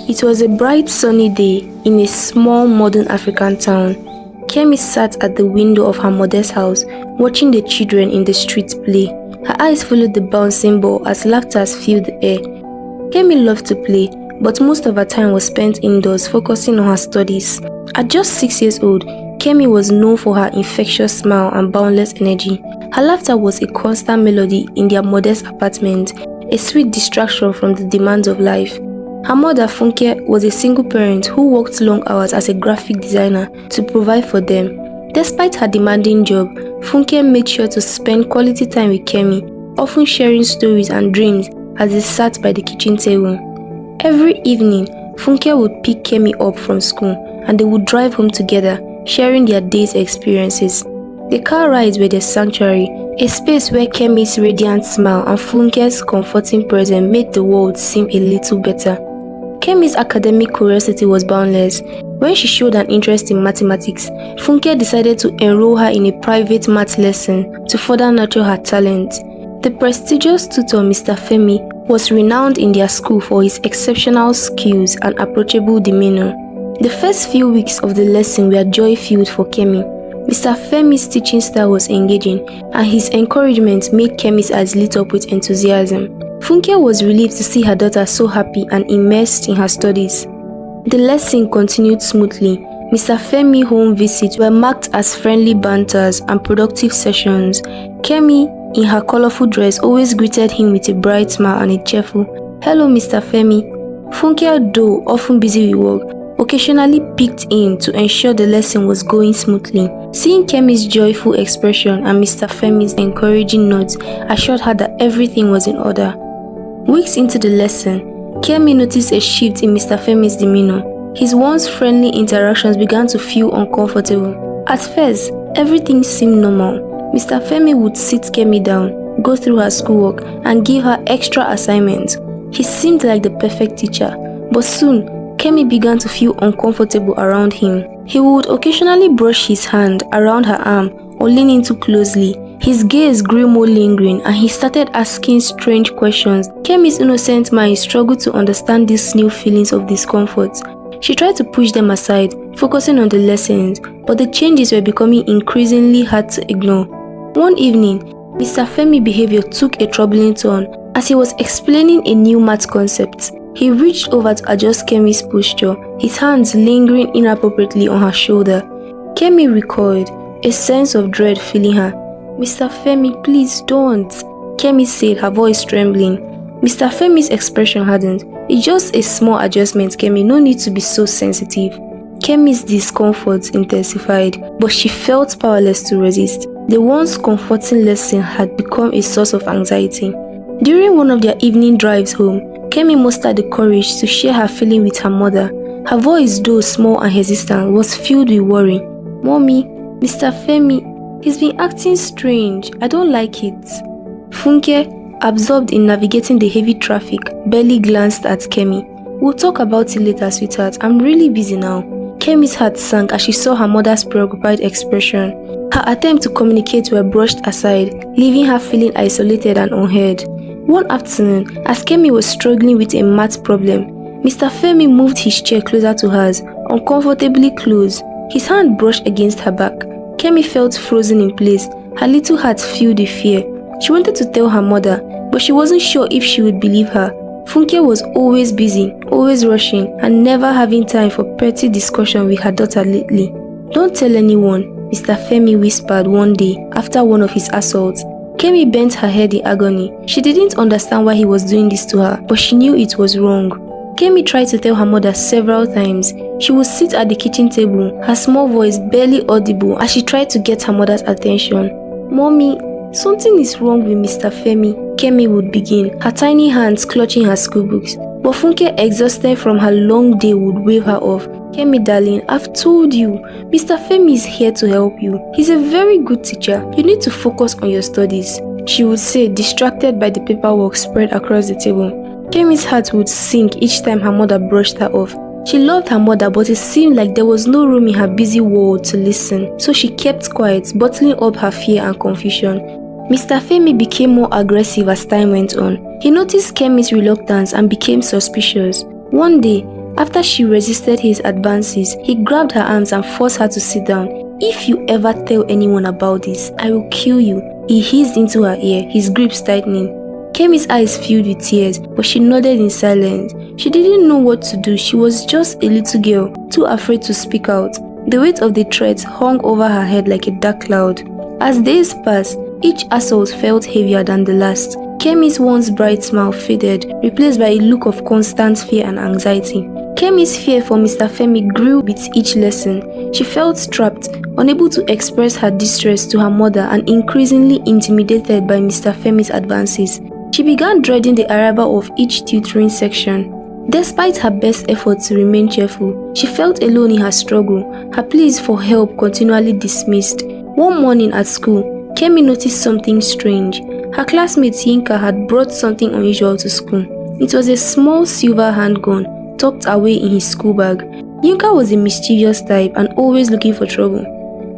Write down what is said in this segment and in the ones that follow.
It was a bright sunny day in a small modern African town. Kemi sat at the window of her mother's house, watching the children in the street play. Her eyes followed the bouncing ball as laughter filled the air. Kemi loved to play, but most of her time was spent indoors focusing on her studies. At just 6 years old, Kemi was known for her infectious smile and boundless energy. Her laughter was a constant melody in their modest apartment, a sweet distraction from the demands of life. Her mother, Funke, was a single parent who worked long hours as a graphic designer to provide for them. Despite her demanding job, Funke made sure to spend quality time with Kemi, often sharing stories and dreams as they sat by the kitchen table. Every evening, Funke would pick Kemi up from school and they would drive home together, sharing their day's experiences. The car rides were their sanctuary, a space where Kemi's radiant smile and Funke's comforting presence made the world seem a little better. Kemi's academic curiosity was boundless. When she showed an interest in mathematics, Funke decided to enroll her in a private math lesson to further nurture her talent. The prestigious tutor, Mr. Femi, was renowned in their school for his exceptional skills and approachable demeanor. The first few weeks of the lesson were joy-filled for Kemi. Mr. Femi's teaching style was engaging, and his encouragement made Kemi's eyes lit up with enthusiasm. Funke was relieved to see her daughter so happy and immersed in her studies. The lesson continued smoothly. Mr. Femi's home visits were marked as friendly banters and productive sessions. Kemi, in her colorful dress, always greeted him with a bright smile and a cheerful, "Hello, Mr. Femi." Funke, though often busy with work, occasionally peeked in to ensure the lesson was going smoothly. Seeing Kemi's joyful expression and Mr. Femi's encouraging nods assured her that everything was in order. Weeks into the lesson, Kemi noticed a shift in Mr. Femi's demeanor. His once friendly interactions began to feel uncomfortable. At first, everything seemed normal. Mr. Femi would sit Kemi down, go through her schoolwork, and give her extra assignments. He seemed like the perfect teacher, but soon, Kemi began to feel uncomfortable around him. He would occasionally brush his hand around her arm or lean in too closely. His gaze grew more lingering and he started asking strange questions. Kemi's innocent mind struggled to understand these new feelings of discomfort. She tried to push them aside, focusing on the lessons, but the changes were becoming increasingly hard to ignore. One evening, Mr. Femi's behavior took a troubling turn as he was explaining a new math concept. He reached over to adjust Kemi's posture, his hands lingering inappropriately on her shoulder. Kemi recoiled, a sense of dread filling her. "Mr. Femi, please don't," Kemi said, her voice trembling. Mr. Femi's expression hardened. "It's just a small adjustment, Kemi, no need to be so sensitive." Kemi's discomfort intensified, but she felt powerless to resist. The once comforting lesson had become a source of anxiety. During one of their evening drives home, Kemi mustered the courage to share her feeling with her mother. Her voice, though small and hesitant, was filled with worry. "Mommy, Mr. Femi, he's been acting strange. I don't like it." Funke, absorbed in navigating the heavy traffic, barely glanced at Kemi. "We'll talk about it later, sweetheart. I'm really busy now." Kemi's heart sank as she saw her mother's preoccupied expression. Her attempts to communicate were brushed aside, leaving her feeling isolated and unheard. One afternoon, as Kemi was struggling with a math problem, Mr. Femi moved his chair closer to hers, uncomfortably close. His hand brushed against her back. Kemi felt frozen in place, her little heart filled with fear. She wanted to tell her mother, but she wasn't sure if she would believe her. Funke was always busy, always rushing, and never having time for petty discussion with her daughter lately. "Don't tell anyone," Mr. Femi whispered one day after one of his assaults. Kemi bent her head in agony. She didn't understand why he was doing this to her, but she knew it was wrong. Kemi tried to tell her mother several times. She would sit at the kitchen table, her small voice barely audible as she tried to get her mother's attention. "Mommy, something is wrong with Mr. Femi," Kemi would begin, her tiny hands clutching her schoolbooks. But Funke, exhausted from her long day, would wave her off. "Kemi, darling, I've told you, Mr. Femi is here to help you. He's a very good teacher. You need to focus on your studies," she would say, distracted by the paperwork spread across the table. Kemi's heart would sink each time her mother brushed her off. She loved her mother, but it seemed like there was no room in her busy world to listen, so she kept quiet, bottling up her fear and confusion. Mr. Femi became more aggressive as time went on. He noticed Kemi's reluctance and became suspicious. One day, After she resisted his advances, he grabbed her arms and forced her to sit down. "If you ever tell anyone about this, I will kill you," he hissed into her ear, his grip tightening. Kemi's eyes filled with tears, but she nodded in silence. She didn't know what to do. She was just a little girl, too afraid to speak out. The weight of the threats hung over her head like a dark cloud. As days passed, each assault felt heavier than the last. Kemi's once bright smile faded, replaced by a look of constant fear and anxiety. Kemi's fear for Mr. Femi grew with each lesson. She felt trapped, unable to express her distress to her mother and increasingly intimidated by Mr. Femi's advances. She began dreading the arrival of each tutoring section. Despite her best efforts to remain cheerful, she felt alone in her struggle, her pleas for help continually dismissed. One morning at school, Kemi noticed something strange. Her classmate Yinka had brought something unusual to school. It was a small silver handgun tucked away in his school bag. Yinka was a mischievous type and always looking for trouble.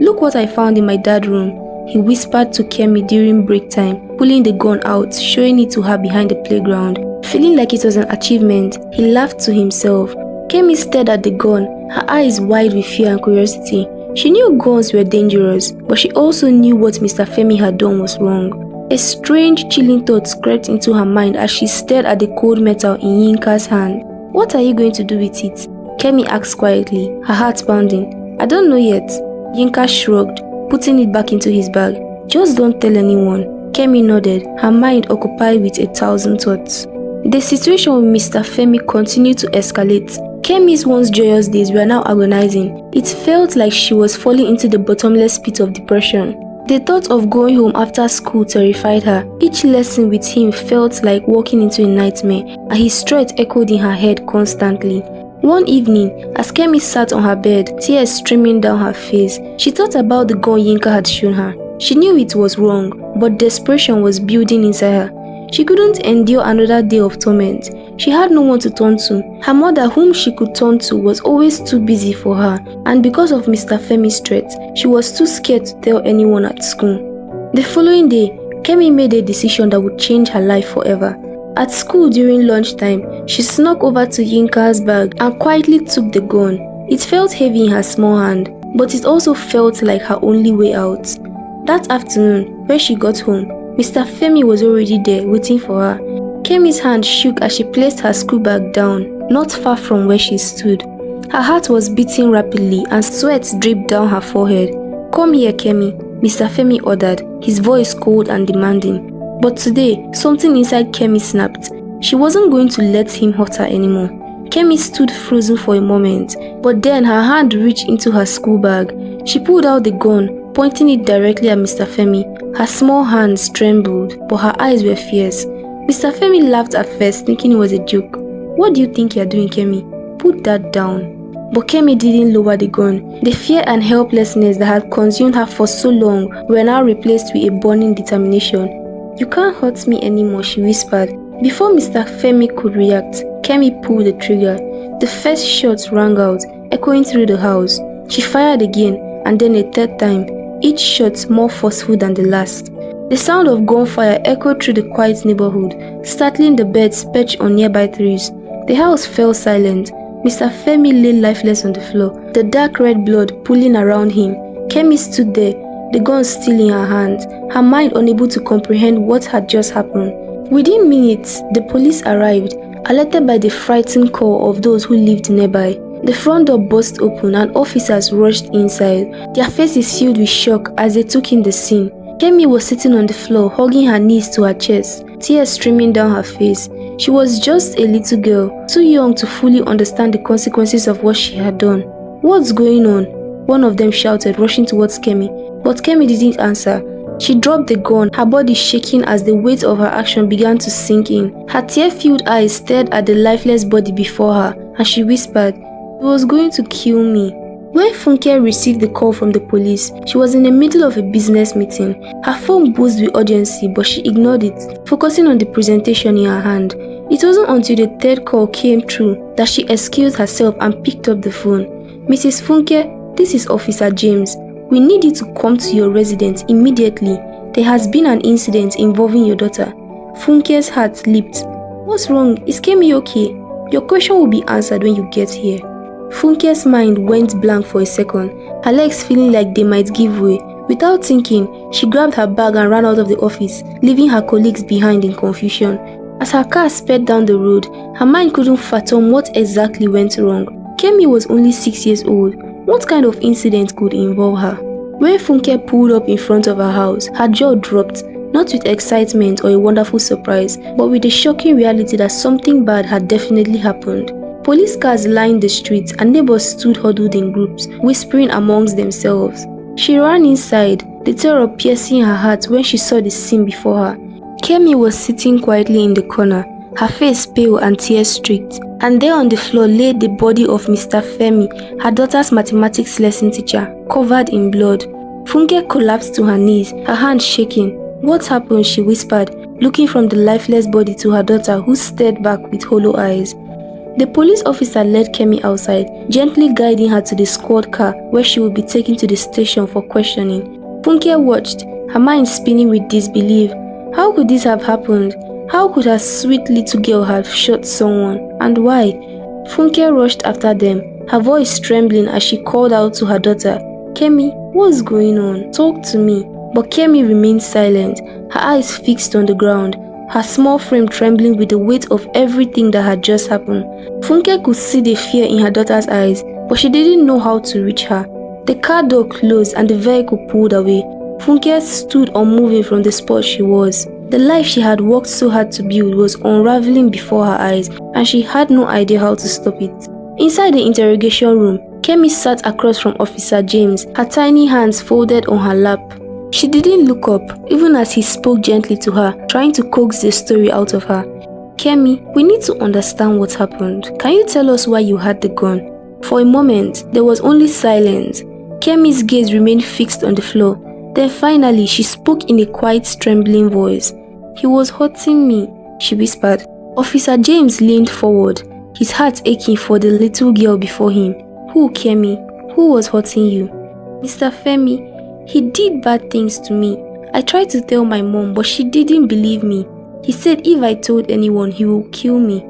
"Look what I found in my dad's room," he whispered to Kemi during break time, pulling the gun out, showing it to her behind the playground. Feeling like it was an achievement, he laughed to himself. Kemi stared at the gun, her eyes wide with fear and curiosity. She knew guns were dangerous, but she also knew what Mr. Femi had done was wrong. A strange, chilling thought crept into her mind as she stared at the cold metal in Yinka's hand. "What are you going to do with it?" Kemi asked quietly, her heart pounding. "I don't know yet." Yinka shrugged, putting it back into his bag. "Just don't tell anyone." Kemi nodded, her mind occupied with 1,000 thoughts. The situation with Mr. Femi continued to escalate. Kemi's once joyous days were now agonizing. It felt like she was falling into the bottomless pit of depression. The thought of going home after school terrified her. Each lesson with him felt like walking into a nightmare, and his threat echoed in her head constantly. One evening, as Kemi sat on her bed, tears streaming down her face, she thought about the gun Yinka had shown her. She knew it was wrong, but desperation was building inside her. She couldn't endure another day of torment. She had no one to turn to. Her mother, whom she could turn to, was always too busy for her, and because of Mr. Femi's threat, she was too scared to tell anyone at school. The following day, Kemi made a decision that would change her life forever. At school during lunchtime, she snuck over to Yinka's bag and quietly took the gun. It felt heavy in her small hand, but it also felt like her only way out. That afternoon, when she got home, Mr. Femi was already there waiting for her. Kemi's hand shook as she placed her school bag down, not far from where she stood. Her heart was beating rapidly and sweat dripped down her forehead. "Come here, Kemi," Mr. Femi ordered, his voice cold and demanding. But today, something inside Kemi snapped. She wasn't going to let him hurt her anymore. Kemi stood frozen for a moment, but then her hand reached into her school bag. She pulled out the gun, pointing it directly at Mr. Femi. Her small hands trembled, but her eyes were fierce. Mr. Femi laughed at first, thinking it was a joke. "What do you think you're doing, Kemi? Put that down." But Kemi didn't lower the gun. The fear and helplessness that had consumed her for so long were now replaced with a burning determination. "You can't hurt me anymore," she whispered. Before Mr. Femi could react, Kemi pulled the trigger. The first shot rang out, echoing through the house. She fired again, and then a third time, each shot more forceful than the last. The sound of gunfire echoed through the quiet neighborhood, startling the birds perched on nearby trees. The house fell silent. Mr. Femi lay lifeless on the floor, the dark red blood pooling around him. Kemi stood there, the gun still in her hand, her mind unable to comprehend what had just happened. Within minutes, the police arrived, alerted by the frightened call of those who lived nearby. The front door burst open and officers rushed inside, their faces filled with shock as they took in the scene. Kemi was sitting on the floor, hugging her knees to her chest, tears streaming down her face. She was just a little girl, too young to fully understand the consequences of what she had done. "What's going on?" one of them shouted, rushing towards Kemi. But Kemi didn't answer. She dropped the gun, her body shaking as the weight of her action began to sink in. Her tear-filled eyes stared at the lifeless body before her, and she whispered, "He was going to kill me." When Funke received the call from the police, she was in the middle of a business meeting. Her phone buzzed with urgency, but she ignored it, focusing on the presentation in her hand. It wasn't until the third call came through that she excused herself and picked up the phone. "Mrs. Funke, this is Officer James. We need you to come to your residence immediately. There has been an incident involving your daughter." Funke's heart leaped. "What's wrong? Is Kemi okay?" Your question will be answered when you get here. Funke's mind went blank for a second, her legs feeling like they might give way. Without thinking, she grabbed her bag and ran out of the office, leaving her colleagues behind in confusion. As her car sped down the road, her mind couldn't fathom what exactly went wrong. Kemi was only 6 years old. What kind of incident could involve her? When Funke pulled up in front of her house, her jaw dropped, not with excitement or a wonderful surprise, but with the shocking reality that something bad had definitely happened. Police cars lined the streets and neighbors stood huddled in groups, whispering amongst themselves. She ran inside, the terror piercing her heart when she saw the scene before her. Kemi was sitting quietly in the corner, her face pale and tear-streaked, and there on the floor lay the body of Mr. Femi, her daughter's mathematics lesson teacher, covered in blood. Funke collapsed to her knees, her hands shaking. "What happened?" she whispered, looking from the lifeless body to her daughter, who stared back with hollow eyes. The police officer led Kemi outside, gently guiding her to the squad car where she would be taken to the station for questioning. Funke watched, her mind spinning with disbelief. How could this have happened? How could her sweet little girl have shot someone? And why? Funke rushed after them, her voice trembling as she called out to her daughter, "Kemi, what's going on? Talk to me." But Kemi remained silent, her eyes fixed on the ground, her small frame trembling with the weight of everything that had just happened. Funke could see the fear in her daughter's eyes, but she didn't know how to reach her. The car door closed and the vehicle pulled away. Funke stood unmoving from the spot she was. The life she had worked so hard to build was unraveling before her eyes, and she had no idea how to stop it. Inside the interrogation room, Kemi sat across from Officer James, her tiny hands folded on her lap. She didn't look up, even as he spoke gently to her, trying to coax the story out of her. "Kemi, we need to understand what happened. Can you tell us why you had the gun?" For a moment, there was only silence. Kemi's gaze remained fixed on the floor. Then finally, she spoke in a quiet, trembling voice. "He was hurting me," she whispered. Officer James leaned forward, his heart aching for the little girl before him. "Who, Kemi? Who was hurting you?" "Mr. Femi. He did bad things to me. I tried to tell my mom, but she didn't believe me. He said if I told anyone, he would kill me."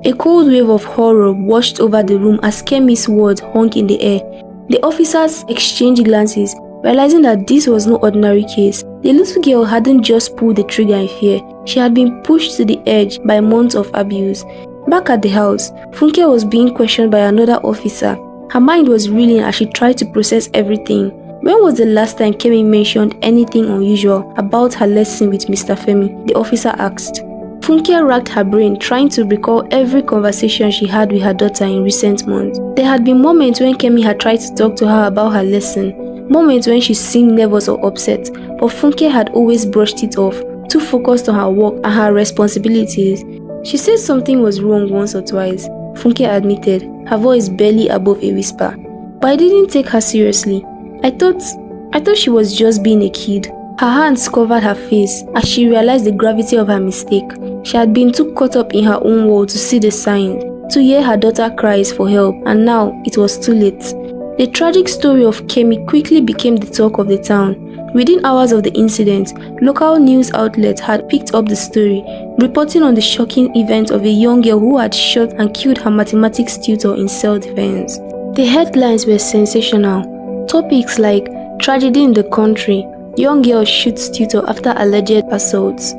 A cold wave of horror washed over the room as Kemi's words hung in the air. The officers exchanged glances, realizing that this was no ordinary case. The little girl hadn't just pulled the trigger in fear. She had been pushed to the edge by months of abuse. Back at the house, Funke was being questioned by another officer. Her mind was reeling as she tried to process everything. When was the last time Kemi mentioned anything unusual about her lesson with Mr. Femi? The officer asked. Funke racked her brain, trying to recall every conversation she had with her daughter in recent months. There had been moments when Kemi had tried to talk to her about her lesson, moments when she seemed nervous or upset, but Funke had always brushed it off, too focused on her work and her responsibilities. She said something was wrong once or twice, Funke admitted, her voice barely above a whisper. But I didn't take her seriously. I thought she was just being a kid. Her hands covered her face as she realized the gravity of her mistake. She had been too caught up in her own world to see the signs, to hear her daughter cries for help, and now it was too late. The tragic story of Kemi quickly became the talk of the town. Within hours of the incident, local news outlets had picked up the story, reporting on the shocking event of a young girl who had shot and killed her mathematics tutor in self-defense. The headlines were sensational. Topics like tragedy in the country, young girl shoots tutor after alleged assaults,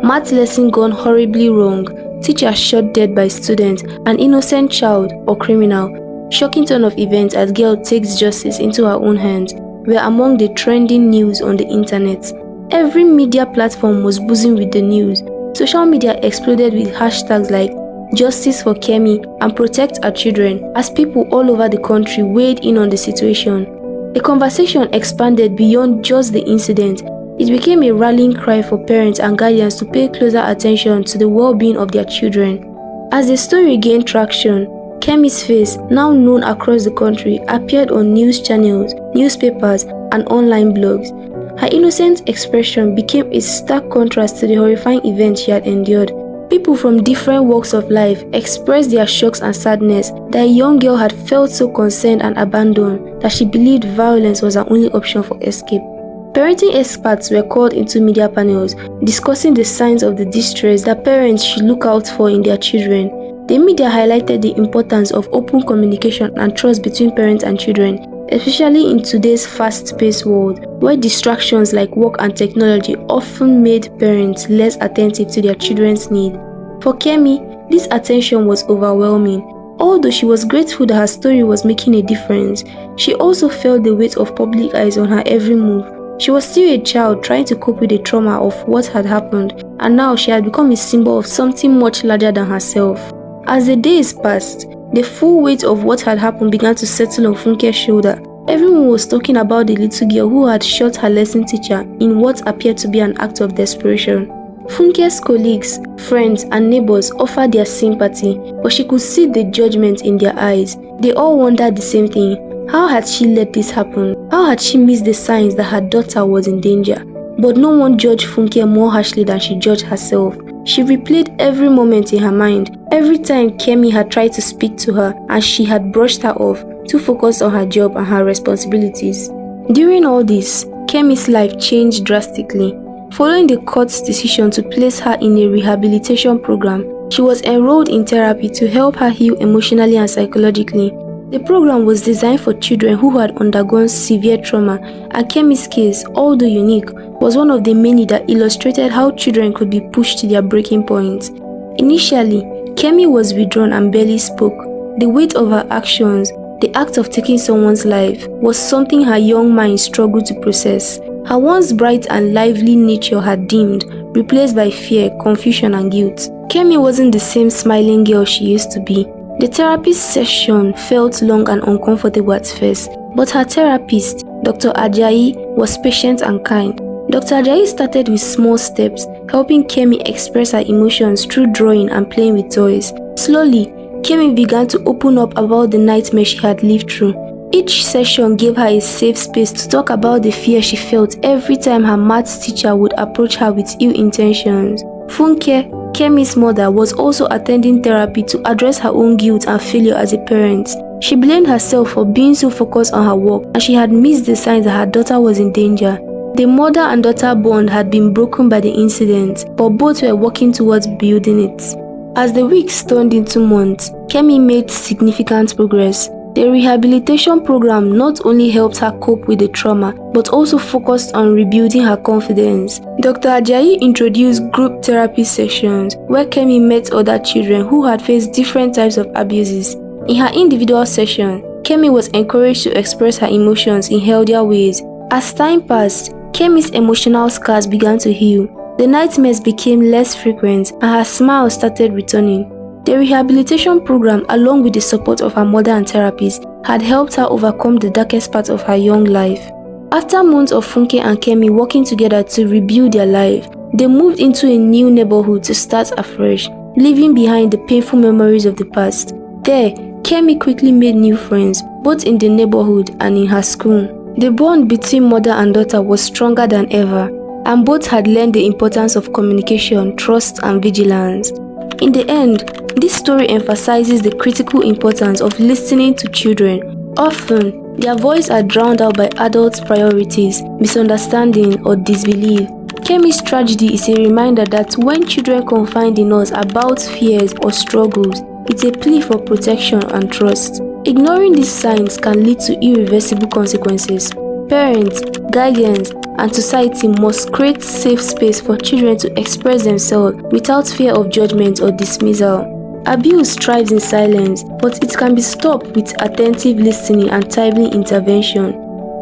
math lesson gone horribly wrong, teacher shot dead by student, an innocent child or criminal, shocking turn of events as girl takes justice into her own hands, were among the trending news on the internet. Every media platform was buzzing with the news. Social media exploded with hashtags like Justice for Kemi and Protect Our Children as people all over the country weighed in on the situation. The conversation expanded beyond just the incident. It became a rallying cry for parents and guardians to pay closer attention to the well-being of their children. As the story gained traction, Kemi's face, now known across the country, appeared on news channels, newspapers, and online blogs. Her innocent expression became a stark contrast to the horrifying events she had endured. People from different walks of life expressed their shocks and sadness that a young girl had felt so concerned and abandoned that she believed violence was her only option for escape. Parenting experts were called into media panels, discussing the signs of the distress that parents should look out for in their children. The media highlighted the importance of open communication and trust between parents and children, especially in today's fast-paced world, where distractions like work and technology often made parents less attentive to their children's needs. For Kemi, this attention was overwhelming. Although she was grateful that her story was making a difference, she also felt the weight of public eyes on her every move. She was still a child trying to cope with the trauma of what had happened, and now she had become a symbol of something much larger than herself. As the days passed, the full weight of what had happened began to settle on Funke's shoulder. Everyone was talking about the little girl who had shot her lesson teacher in what appeared to be an act of desperation. Funke's colleagues, friends, and neighbors offered their sympathy, but she could see the judgment in their eyes. They all wondered the same thing. How had she let this happen? How had she missed the signs that her daughter was in danger? But no one judged Funke more harshly than she judged herself. She replayed every moment in her mind, every time Kemi had tried to speak to her and she had brushed her off, too focused on her job and her responsibilities. During all this, Kemi's life changed drastically. Following the court's decision to place her in a rehabilitation program, she was enrolled in therapy to help her heal emotionally and psychologically. The program was designed for children who had undergone severe trauma, and Kemi's case, although unique, was one of the many that illustrated how children could be pushed to their breaking point. Initially, Kemi was withdrawn and barely spoke. The weight of her actions, the act of taking someone's life, was something her young mind struggled to process. Her once bright and lively nature had dimmed, replaced by fear, confusion, and guilt. Kemi wasn't the same smiling girl she used to be. The therapy session felt long and uncomfortable at first, but her therapist, Dr. Ajayi, was patient and kind. Dr. Ajayi started with small steps, helping Kemi express her emotions through drawing and playing with toys. Slowly, Kemi began to open up about the nightmare she had lived through. Each session gave her a safe space to talk about the fear she felt every time her maths teacher would approach her with ill intentions. Funke, Kemi's mother, was also attending therapy to address her own guilt and failure as a parent. She blamed herself for being so focused on her work, and she had missed the signs that her daughter was in danger. The mother and daughter bond had been broken by the incident, but both were working towards building it. As the weeks turned into months, Kemi made significant progress. The rehabilitation program not only helped her cope with the trauma, but also focused on rebuilding her confidence. Dr. Ajayi introduced group therapy sessions where Kemi met other children who had faced different types of abuses. In her individual session, Kemi was encouraged to express her emotions in healthier ways. As time passed, Kemi's emotional scars began to heal. The nightmares became less frequent and her smile started returning. The rehabilitation program, along with the support of her mother and therapists, had helped her overcome the darkest part of her young life. After months of Funke and Kemi working together to rebuild their life, they moved into a new neighborhood to start afresh, leaving behind the painful memories of the past. There, Kemi quickly made new friends, both in the neighborhood and in her school. The bond between mother and daughter was stronger than ever, and both had learned the importance of communication, trust, and vigilance. In the end, this story emphasizes the critical importance of listening to children. Often, their voices are drowned out by adults' priorities, misunderstanding, or disbelief. Kemi's tragedy is a reminder that when children confide in us about fears or struggles, it's a plea for protection and trust. Ignoring these signs can lead to irreversible consequences. Parents, guardians, and society must create safe space for children to express themselves without fear of judgment or dismissal. Abuse thrives in silence, but it can be stopped with attentive listening and timely intervention.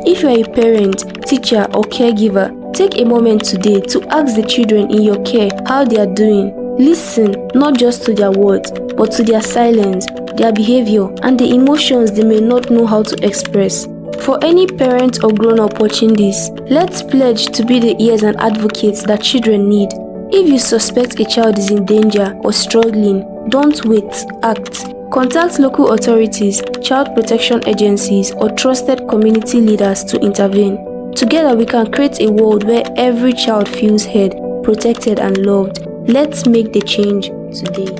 If you are a parent, teacher, or caregiver, take a moment today to ask the children in your care how they are doing. Listen not just to their words, but to their silence, their behavior, and the emotions they may not know how to express. For any parent or grown-up watching this, let's pledge to be the ears and advocates that children need. If you suspect a child is in danger or struggling, don't wait, act. Contact local authorities, child protection agencies, or trusted community leaders to intervene. Together we can create a world where every child feels heard, protected, and loved. Let's make the change today.